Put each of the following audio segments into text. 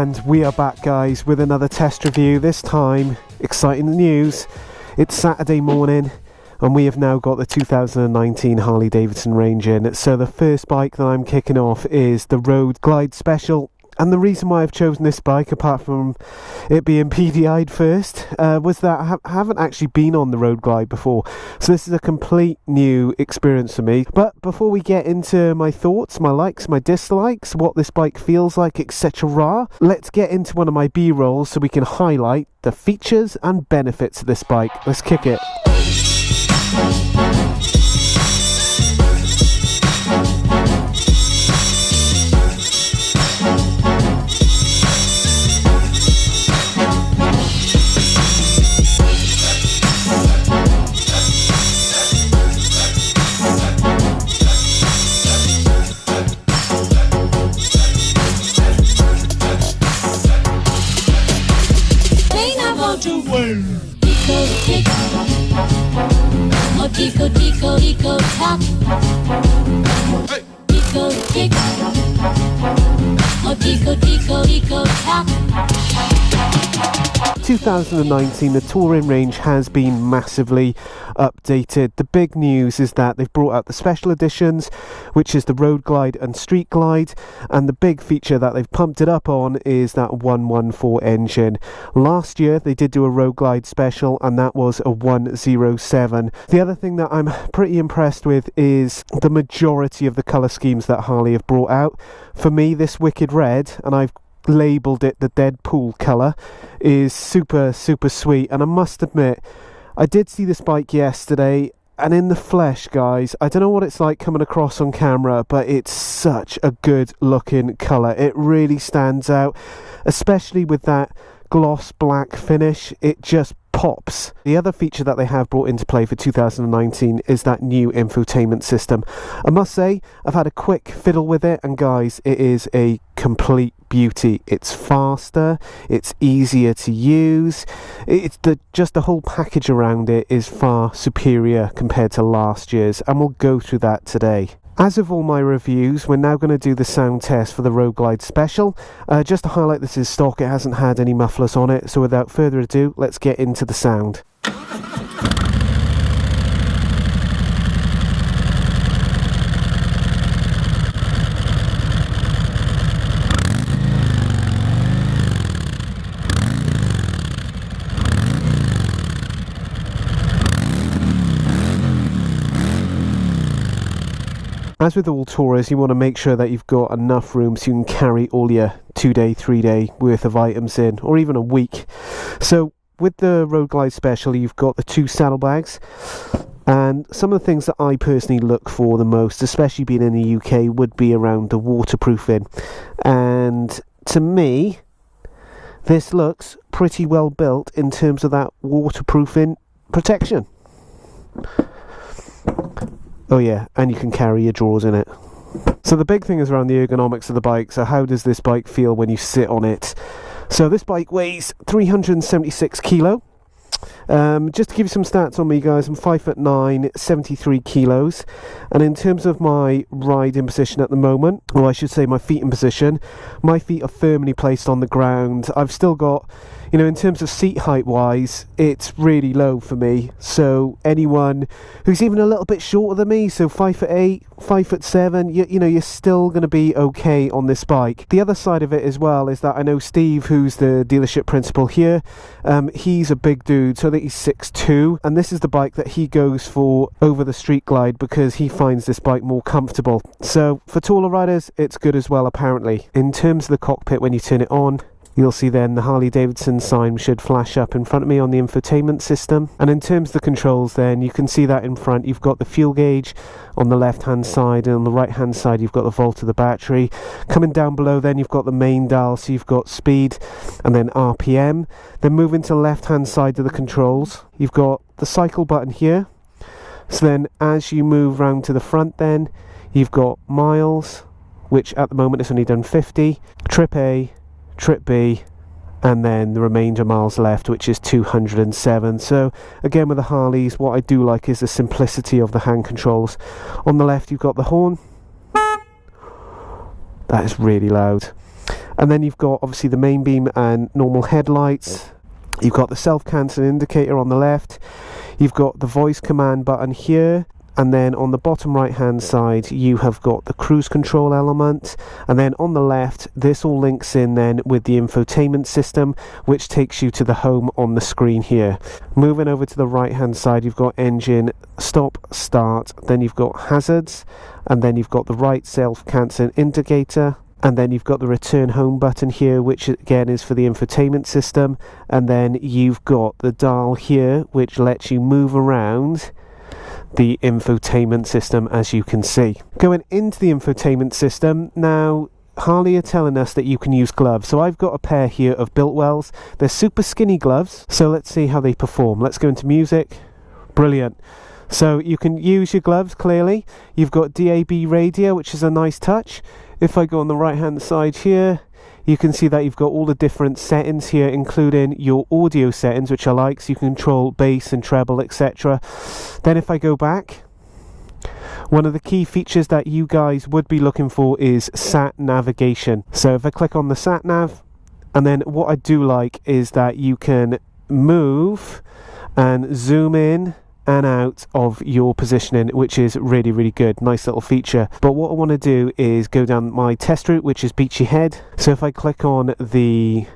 And we are back, guys, with another test review. This time, exciting news. It's Saturday morning and we have now got the 2019 Harley Davidson range in. So the first bike that I'm kicking off is the Road Glide Special. And the reason why I've chosen this bike, apart from it being PDI'd first, was that I haven't actually been on the Road Glide before. So this is a complete new experience for me. But before we get into my thoughts, my likes, my dislikes, what this bike feels like, etc., let's get into one of my B-rolls so we can highlight the features and benefits of this bike. Let's kick it. 2019, the touring range has been massively updated. The big news is that they've brought out the special editions, which is the Road Glide and Street Glide, and the big feature that they've pumped it up on is that 114 engine. Last year they did do a Road Glide special and that was a 107. The other thing that I'm pretty impressed with is the majority of the colour schemes that Harley have brought out. For me, this Wicked Red, and I've labelled it the Deadpool colour, is super sweet. And I must admit, I did see this bike yesterday, and in the flesh, guys, I don't know what it's like coming across on camera, but it's such a good looking colour. It really stands out, especially with that gloss black finish. It just pops. The other feature that they have brought into play for 2019 is that new infotainment system. I must say, I've had a quick fiddle with it, and guys, it is a complete beauty. It's faster, it's easier to use, just the whole package around it is far superior compared to last year's, and we'll go through that today. As of all my reviews, we're now going to do the sound test for the Road Glide Special. Just to highlight, this is stock, it hasn't had any mufflers on it, so without further ado, let's get into the sound. As with all tourers, you want to make sure that you've got enough room so you can carry all your 2-day, 3-day worth of items in, or even a week. So with the Road Glide Special, you've got the 2 saddlebags, and some of the things that I personally look for the most, especially being in the UK, would be around the waterproofing. And to me, this looks pretty well built in terms of that waterproofing protection. Oh yeah, and you can carry your drawers in it. So the big thing is around the ergonomics of the bike. So how does this bike feel when you sit on it? So this bike weighs 376 kilo. Just to give you some stats on me, guys, I'm 5'9", 73 kilos, and in terms of my riding position at the moment, or I should say my feet in position, my feet are firmly placed on the ground. I've still got, you know, in terms of seat height wise, it's really low for me, so anyone who's even a little bit shorter than me, so 5'8", 5'7", you know, you're still going to be okay on this bike. The other side of it as well is that I know Steve, who's the dealership principal here, he's a big dude, so I think he's 6'2", and this is the bike that he goes for over the Street Glide because he finds this bike more comfortable. So for taller riders, it's good as well, apparently. In terms of the cockpit, when you turn it on, you'll see then the Harley Davidson sign should flash up in front of me on the infotainment system. And in terms of the controls then, you can see that in front you've got the fuel gauge on the left hand side, and on the right hand side you've got the volt of the battery. Coming down below then you've got the main dial, so you've got speed and then RPM. Then moving to the left hand side of the controls, you've got the cycle button here. So then as you move round to the front then, you've got miles, which at the moment it's only done 50, trip A, trip B, and then the remainder miles left, which is 207. So again, with the Harleys, what I do like is the simplicity of the hand controls. On the left you've got the horn, that is really loud, And then you've got obviously the main beam and normal headlights. You've got the self-cancelling indicator on the left. You've got the voice command button here. And then on the bottom right hand side you have got the cruise control element, and then on the left this all links in then with the infotainment system, which takes you to the home on the screen here. Moving over to the right hand side you've got engine, stop, start, then you've got hazards, and then you've got the right self-cancelling indicator, and then you've got the return home button here, which again is for the infotainment system, and then you've got the dial here which lets you move around the infotainment system, as you can see. Going into the infotainment system, now Harley are telling us that you can use gloves. So I've got a pair here of Biltwells. They're super skinny gloves, so let's see how they perform. Let's go into music. Brilliant. So you can use your gloves clearly. You've got DAB radio, which is a nice touch. If I go on the right hand side here, you can see that you've got all the different settings here, including your audio settings, which I like, so you can control bass and treble, etc. Then if I go back, one of the key features that you guys would be looking for is sat navigation. So if I click on the sat nav, and then what I do like is that you can move and zoom in and out of your positioning, which is really, really good. Nice little feature. But what I want to do is go down my test route, which is Beachy Head. So if I click on the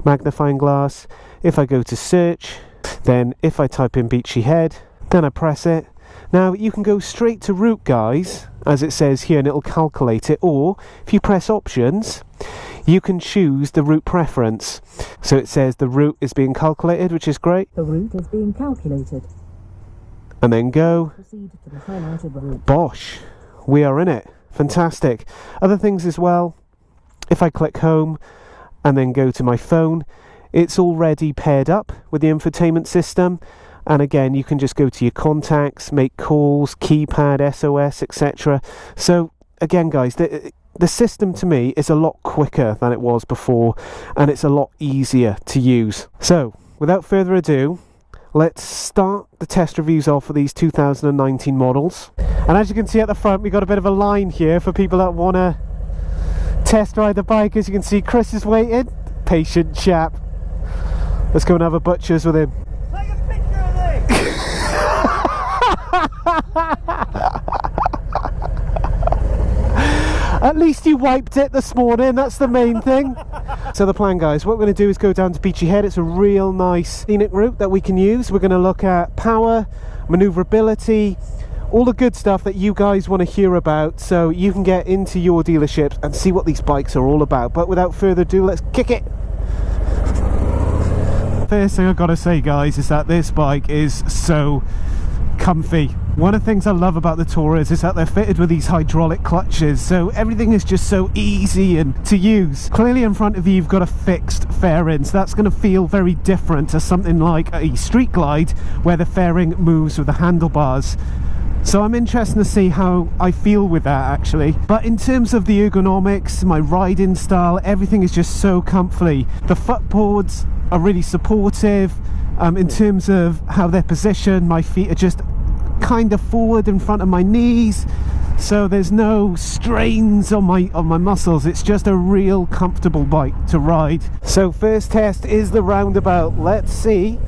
magnifying glass, if I go to search, then if I type in Beachy Head, then I press it. Now you can go straight to route, guys, as it says here, and it'll calculate it, or if you press options you can choose the route preference. So it says the route is being calculated, which is great. The route is being calculated. And then go. Proceed to the highlighted route. Bosh, we are in it. Fantastic. Other things as well, if I click home and then go to my phone, it's already paired up with the infotainment system, and again you can just go to your contacts, make calls, keypad, SOS, etc. So again guys, the system to me is a lot quicker than it was before, and it's a lot easier to use. So without further ado, let's start the test reviews off for these 2019 models. And as you can see at the front, we've got a bit of a line here for people that want to test ride the bike. As you can see, Chris is waiting. Patient chap. Let's go and have a butcher's with him. Take a picture of this! At least you wiped it this morning, that's the main thing. So the plan, guys, what we're going to do is go down to Beachy Head. It's a real nice scenic route that we can use. We're going to look at power, manoeuvrability, all the good stuff that you guys want to hear about, so you can get into your dealerships and see what these bikes are all about. But without further ado, let's kick it. First thing I've got to say, guys, is that this bike is so comfy. One of the things I love about the Taurus is that they're fitted with these hydraulic clutches, so everything is just so easy and to use. Clearly in front of you you've got a fixed fairing, so that's going to feel very different to something like a Street Glide where the fairing moves with the handlebars. So I'm interested to see how I feel with that, actually. But in terms of the ergonomics, my riding style, everything is just so comfy. The footboards are really supportive. In terms of how they're positioned, my feet are just kind of forward in front of my knees, so there's no strains on my muscles. It's just a real comfortable bike to ride. So first test is the roundabout. Let's see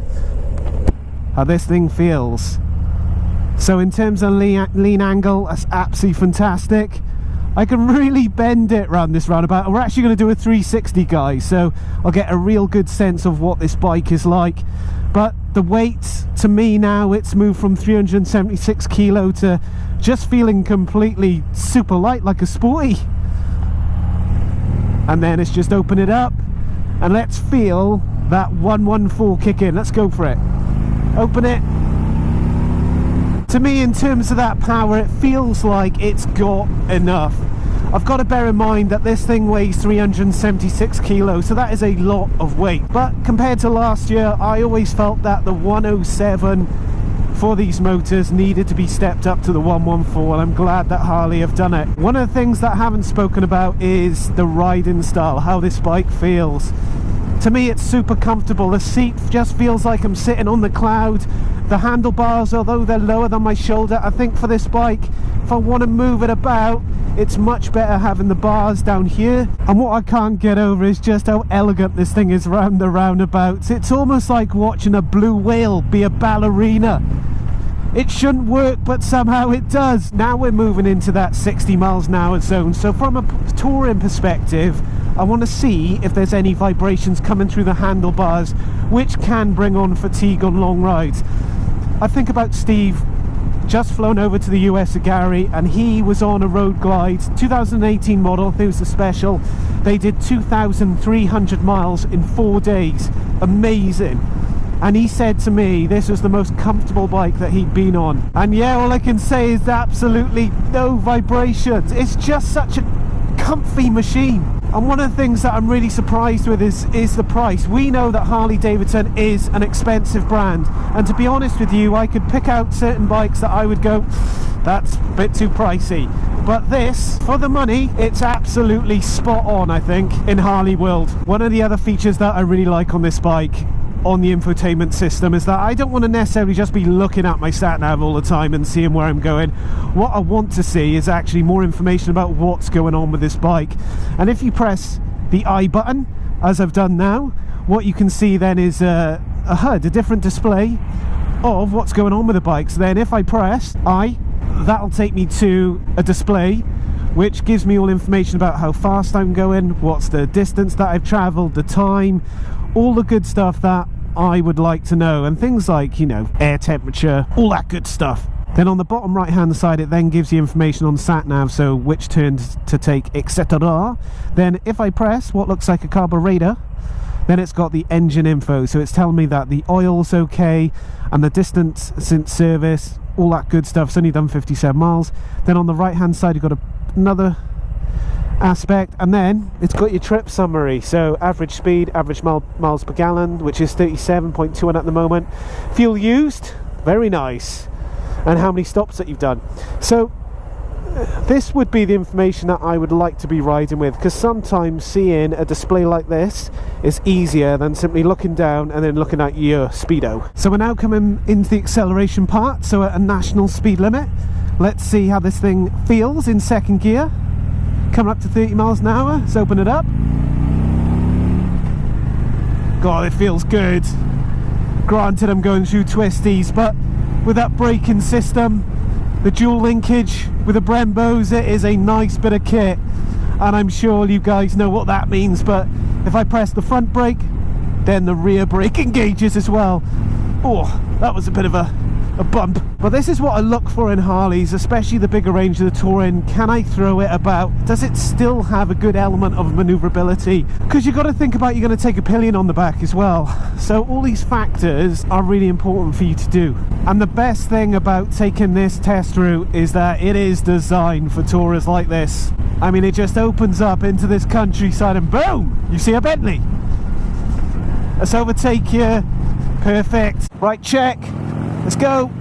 how this thing feels. So in terms of lean angle, that's absolutely fantastic. I can really bend it around this roundabout. We're actually going to do a 360, guys, so I'll get a real good sense of what this bike is like. But the weight, to me now, it's moved from 376 kilo to just feeling completely super light, like a sporty. And then it's just open it up and let's feel that 114 kick in. Let's go for it. Open it. To me, in terms of that power, it feels like it's got enough. I've got to bear in mind that this thing weighs 376 kilos, so that is a lot of weight. But compared to last year, I always felt that the 107 for these motors needed to be stepped up to the 114, and I'm glad that Harley have done it. One of the things that I haven't spoken about is the riding style, how this bike feels. To me, it's super comfortable. The seat just feels like I'm sitting on the cloud. The handlebars, although they're lower than my shoulder, I think for this bike, if I want to move it about, it's much better having the bars down here. And what I can't get over is just how elegant this thing is round the roundabouts. It's almost like watching a blue whale be a ballerina. It shouldn't work, but somehow it does. Now we're moving into that 60 miles an hour zone. So from a touring perspective, I want to see if there's any vibrations coming through the handlebars, which can bring on fatigue on long rides. I think about Steve, just flown over to the US to Gary, and he was on a road glide, 2018 model, it was the special. They did 2,300 miles in 4 days. Amazing. And he said to me this was the most comfortable bike that he'd been on. And yeah, all I can say is absolutely no vibrations. It's just such a comfy machine. And one of the things that I'm really surprised with is the price. We know that Harley Davidson is an expensive brand, and to be honest with you, I could pick out certain bikes that I would go, that's a bit too pricey. But this, for the money, it's absolutely spot on, I think, in Harley world. One of the other features that I really like on this bike, on the infotainment system, is that I don't want to necessarily just be looking at my sat nav all the time and seeing where I'm going. What I want to see is actually more information about what's going on with this bike. And if you press the I button, as I've done now, what you can see then is a HUD, a different display of what's going on with the bike. So then if I press I, that'll take me to a display which gives me all information about how fast I'm going, what's the distance that I've travelled, the time, all the good stuff that I would like to know, and things like, you know, air temperature, all that good stuff. Then on the bottom right hand side, it then gives you information on sat nav, so which turns to take, etc. Then if I press what looks like a carburetor, then it's got the engine info, so it's telling me that the oil's okay and the distance since service, all that good stuff. It's only done 57 miles. Then on the right hand side, you've got another aspect, and then it's got your trip summary, so average speed, average miles per gallon, which is 37.21 at the moment, fuel used, very nice, and how many stops that you've done. So this would be the information that I would like to be riding with, because sometimes seeing a display like this is easier than simply looking down and then looking at your speedo. So we're now coming into the acceleration part, so at a national speed limit. Let's see how this thing feels in second gear. Coming up to 30 miles an hour. Let's open it up. God, it feels good. Granted, I'm going through twisties, but with that braking system, the dual linkage with the Brembos, it is a nice bit of kit, and I'm sure you guys know what that means. But if I press the front brake, then the rear brake engages as well. Oh, that was a bit of a bump. But this is what I look for in Harleys, especially the bigger range of the Touring. Can I throw it about? Does it still have a good element of maneuverability? Because you've got to think about, you're going to take a pillion on the back as well. So all these factors are really important for you to do. And the best thing about taking this test route is that it is designed for tourers like this. I mean, it just opens up into this countryside and boom, you see a Bentley. Let's overtake you. Perfect. Right, check. Let's go.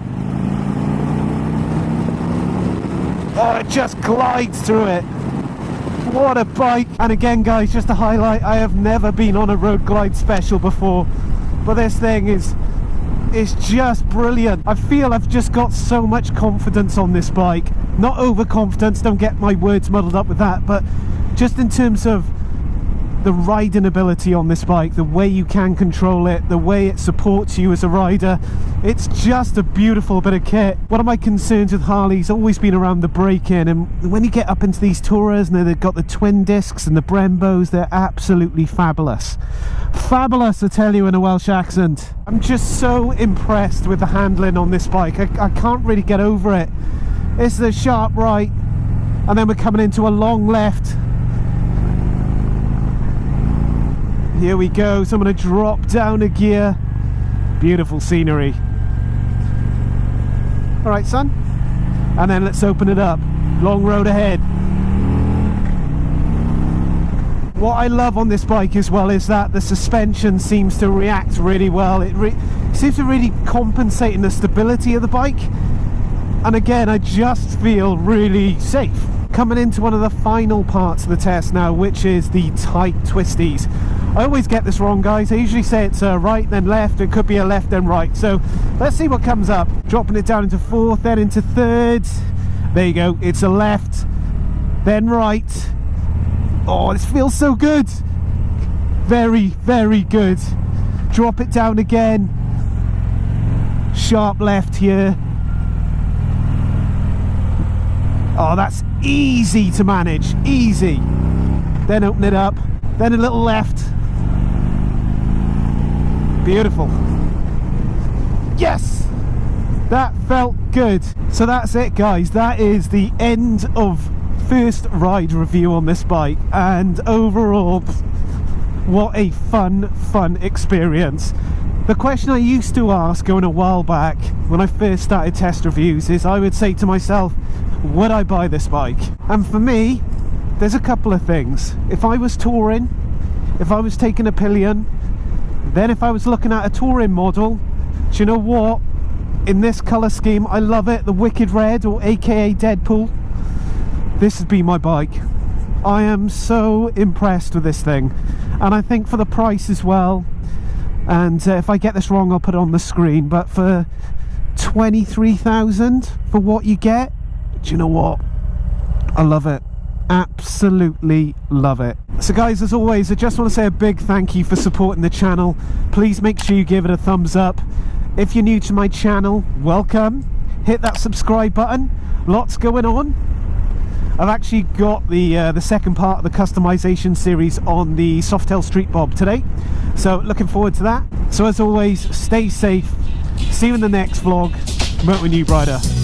Oh, it just glides through it. What a bike. And again, guys, just to highlight, I have never been on a road glide special before, but this thing is just brilliant. I feel I've just got so much confidence on this bike. Not overconfidence, don't get my words muddled up with that, but just in terms of the riding ability on this bike, the way you can control it, the way it supports you as a rider, it's just a beautiful bit of kit. One of my concerns with Harley's always been around the braking, and when you get up into these Tourers and they've got the twin discs and the Brembos, they're absolutely fabulous. Fabulous, I tell you, in a Welsh accent. I'm just so impressed with the handling on this bike. I can't really get over it. It's the sharp right, and then we're coming into a long left. Here we go, so I'm going to drop down a gear. Beautiful scenery. Alright, son. And then let's open it up. Long road ahead. What I love on this bike as well is that the suspension seems to react really well. It seems to really compensate in the stability of the bike. And again, I just feel really safe. Coming into one of the final parts of the test now, which is the tight twisties. I always get this wrong, guys. I usually say it's right then left. It could be a left then right. So let's see what comes up. Dropping it down into fourth, then into third. There you go. It's a left, then right. Oh, this feels so good. Very, very good. Drop it down again. Sharp left here. Oh, that's easy to manage. Easy. Then open it up. Then a little left. Beautiful. Yes! That felt good. So that's it, guys. That is the end of first ride review on this bike. And overall, what a fun experience. The question I used to ask going a while back when I first started test reviews is I would say to myself, would I buy this bike? And for me, there's a couple of things. If I was touring, if I was taking a pillion, then if I was looking at a touring model, do you know what? In this colour scheme, I love it, the Wicked Red, or aka Deadpool. This would be my bike. I am so impressed with this thing, and I think for the price as well. And if I get this wrong, I'll put it on the screen, but for 23,000 for what you get, do you know what? I love it. Absolutely love it. So guys, as always, I just want to say a big thank you for supporting the channel. Please make sure you give it a thumbs up. If you're new to my channel, welcome. Hit that subscribe button. Lots going on. I've actually got the second part of the customization series on the Softail Street Bob today, so looking forward to that. So as always, stay safe. See you in the next vlog. Motonewbrider.